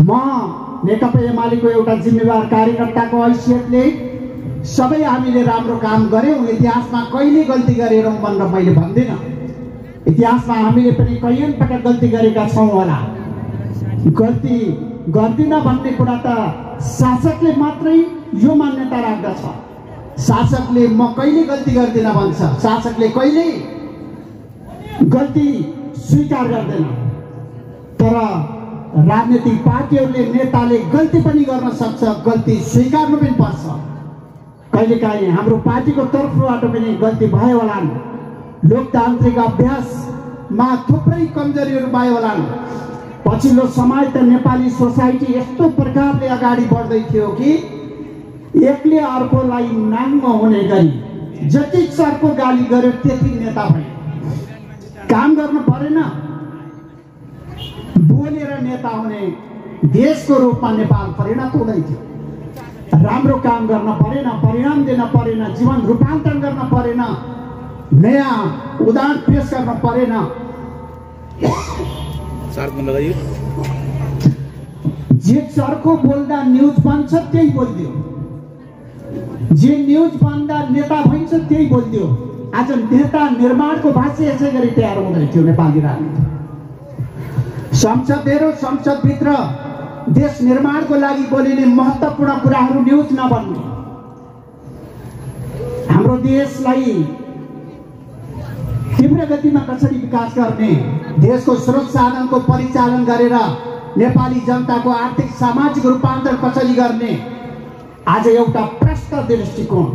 म नेकपा एमालेको एउटा जिम्मेवार कार्यकर्ताको हैसियतले सबै हामीले राम्रो काम गर्यौं, इतिहासमा कहिले गल्ती गरेनौं भनेर मैले भन्दिनँ। इतिहासमा हामीले पनि कैयन पटक गल्ती गरेका छौं होला। गल्ती गर्दिन भन्ने कुरा त शासकले मात्रै यो मान्यता राख्दछ। शासकले म कहिले गल्ती गर्दिन भन्छ, शासकले कहिले गल्ती स्वीकार गर्दैन। तर राजनीतिक पार्टीहरूले, नेताले गल्ती पनि गर्न सक्छ, गल्ती स्वीकार्नु पनि पर्छ। कहिलेकाहीँ हाम्रो पार्टीको तर्फबाट पनि गल्ती भयो होलान्, लोकतान्त्रिक अभ्यासमा थुप्रै कमजोरीहरू भयो होलान्। पछिल्लो समय त नेपाली सोसाइटी यस्तो प्रकारले अगाडि बढ्दै थियो कि एकले अर्कोलाई नाङ्गो हुने गरी जति चर्को गाली गर्यो त्यति नेता भए। काम गर्न परेन, बोलेर नेता हुने देशको रूपमा नेपाल परिणत हुँदै थियो। राम्रो काम गर्न परेन, परिणाम दिन परेन, जीवन रूपान्तरण गर्न परेन, नयाँ उदाहरण पेश गर्न परेन। जे चर्को बोल्दा न्यूज बन्छ त्यही बोलिदियो, जे न्यूज बन्दा नेता भइन्छ त्यही बोलिदियो। आज नेता निर्माणको भाषा यसै गरी तयार हुँदै थियो नेपाली राजनीति। संसदहरू, संसदभित्र देश निर्माणको लागि बोलिने महत्त्वपूर्ण कुराहरू न्यूज नबन्ने, हाम्रो देशलाई तीव्र गतिमा कसरी विकास गर्ने, देशको स्रोत साधनको परिचालन गरेर नेपाली जनताको आर्थिक सामाजिक रूपान्तरण कसरी गर्ने, आज एउटा प्रष्ट दृष्टिकोण